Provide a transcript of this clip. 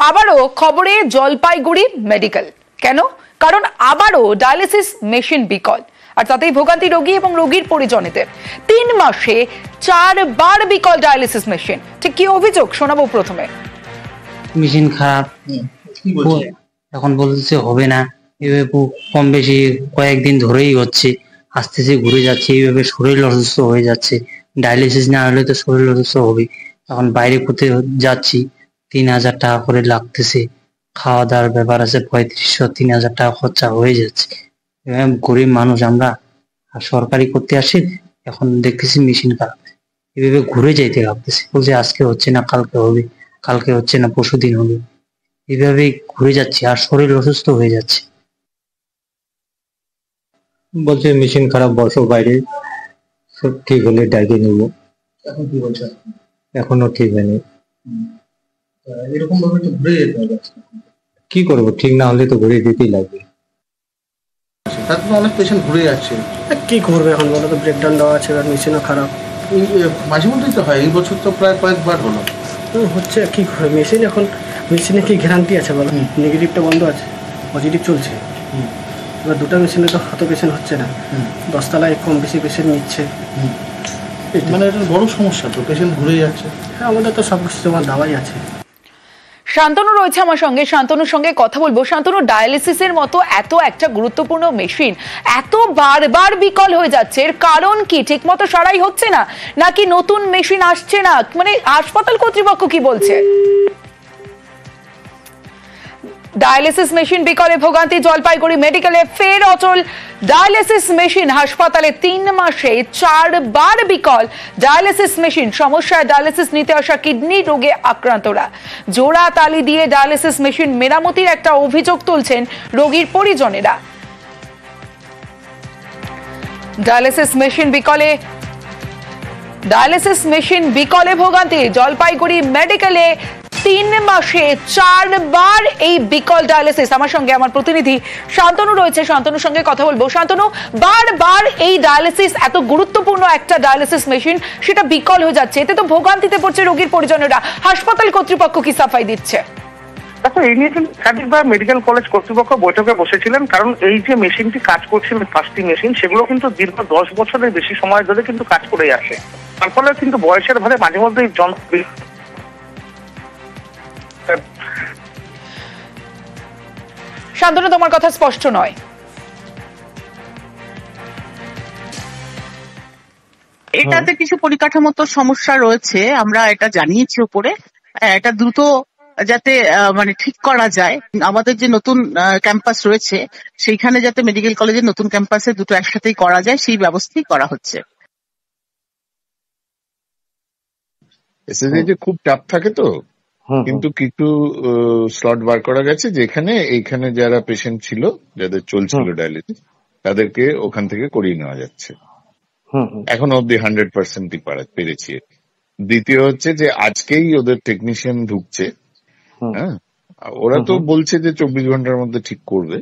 আবারও খবরে জলপাইগুড়ি মেডিকেল। কেন? কারণ আবারও ডায়ালিসিস মেশিন বিকল, আর তাতেই ভোগান্তি রোগী এবং রোগীর পরিজনেদের। 3 মাসে 4 বার বিকল ডায়ালিসিস মেশিন। ঠিক কি অভিযোগ শোনাবো প্রথমে। মেশিন খারাপ, এখন বলছে হবে না, এভাবে কম বেশি কয়েকদিন ধরেই হচ্ছে, আস্তে ঘুরে যাচ্ছে, এইভাবে শরীর অসুস্থ হয়ে যাচ্ছে। ডায়ালিসিস না হলে তো শরীর অসুস্থ হবে। এখন বাইরে করতে যাচ্ছি, 3000 টাকা করে লাগতেছে, খাওয়া দাওয়ার ব্যাপার আছে, 3500-3000 টাকা খরচা হয়ে যাচ্ছে। গরিব মানুষ আমরা, আর সরকারি করতে আসি, এখন দেখতেছি মেশিন খারাপ, এভাবে ঘুরে যাইতে লাগতেছে। বলছে আজকে হচ্ছে না কালকে হবে, কালকে হচ্ছে না পরশুদিন হবে, এভাবে ঘুরে যাচ্ছে আর শরীর অসুস্থ হয়ে যাচ্ছে। বলছে মেশিন খারাপ, বসো বাইরে, সব ঠিক হলে ডাইকে নেবো। এখন কি বলছে? এখনো ঠিক হয়নি। এরকম ভাবে তো ঘুরে যেতে হবে। কি করবো, ঠিক না হলে তো ঘুরে দিতেই লাগবে। তার তো অনেক পেশেন্ট ঘুরে যাচ্ছে। কি করবে এখন বলো তো, ব্রেকডাউন দেওয়া আছে আর মেশিনও খারাপ। মাঝে মধ্যেই তো হয়, এই বছর তো প্রায় কয়েকবার হলো। হচ্ছে কি করে মেশিন, এখন মেশিনে কি গ্যারান্টি আছে বলো? নেগেটিভটা বন্ধ আছে, পজিটিভ চলছে। এবার দুটো মেশিনে তো অত পেশেন্ট হচ্ছে না, 10 তলায় কম বেশি পেশেন্ট নিচ্ছে। মানে এটা বড় সমস্যা, তো পেশেন্ট ঘুরে যাচ্ছে। হ্যাঁ, আমাদের তো সব কিছু তোমার দাওয়াই আছে। শান্তনু রয়েছে আমার সঙ্গে, শান্তনুর সঙ্গে কথা বলবো। শান্তনু, ডায়ালিসিসের মতো এত একটা গুরুত্বপূর্ণ মেশিন এত বারবার বিকল হয়ে যাচ্ছে, এর কারণ কি? ঠিক মতো সারাই হচ্ছে না, নাকি নতুন মেশিন আসছে না? মানে হাসপাতাল কর্তৃপক্ষ কি বলছে? ডায়ালিসিস মেশিন বিকলে ভোগান্তি জলপাইগুড়ি মেডিকেলে ফের অচল ডায়ালিসিস মেশিন। হাসপাতালে 3 মাসে 4 বার বিকল ডায়ালিসিস মেশিন। সমস্যায় ডায়ালিসিস নিতে আসা কিডনি রোগে আক্রান্তরা। জোড়া তালি দিয়ে ডায়ালিসিস মেশিন মেরামতির একটা অভিযোগ তুলছেন রোগীর পরিজনেরা। ডায়ালিসিস মেশিন বিকলে ভোগান্তি জলপাইগুড়ি মেডিকেলে 3 মাসে 4 বার এই বিকল ডায়ালিসিস। আমার সঙ্গে আমার প্রতিনিধি শান্তনু রয়েছে, শান্তনুর সঙ্গে কথা বলবো। শান্তনু, বারবার এই ডায়ালিসিস, এত গুরুত্বপূর্ণ একটা ডায়ালিসিস মেশিন, সেটা বিকল হয়ে যাচ্ছে, এতে তো ভোগান্তিতে পড়ছে রোগীর পরিজনেরা। হাসপাতাল কর্তৃপক্ষ কি সাফাই দিচ্ছে? দেখো, এই নিয়ে কিন্তু একাধিকবার মেডিকেল কলেজ কর্তৃপক্ষ বৈঠকে বসেছিলেন, কারণ এই যে মেশিনটি কাজ করছিল, 5টি মেশিন, সেগুলো কিন্তু দীর্ঘ 10 বছরের বেশি সময় ধরে কিন্তু কাজ করে আসে। তার ফলে কিন্তু বয়সের ভারে মাঝে মধ্যে শান্তনু, তোমার কথা স্পষ্ট নয়। এটাতে কিছু পরিকাঠামোগত সমস্যা রয়েছে, আমরা এটা জানিয়েছি উপরে। এটা দ্রুত যাতে মানে ঠিক করা যায়। আমাদের যে নতুন ক্যাম্পাস রয়েছে সেইখানে যাতে মেডিকেল কলেজের নতুন ক্যাম্পাসে দুটো একসাথেই করা যায়, সেই ব্যবস্থাই করা হচ্ছে। এসএসসি খুব টাফ থাকে তো, কিন্তু কিছু স্লট বার করা গেছে যেখানে এইখানে যারা পেশেন্ট ছিল, যাদের চলছিল ডায়ালিসিস, তাদেরকে ওখান থেকে করিয়ে নেওয়া যাচ্ছে। এখন অব্দি 100%ই পেরেছি। দ্বিতীয় হচ্ছে যে আজকেই ওদের টেকনিশিয়ান ঢুকছে। হ্যাঁ, ওরা তো বলছে যে 24 ঘন্টার মধ্যে ঠিক করবে।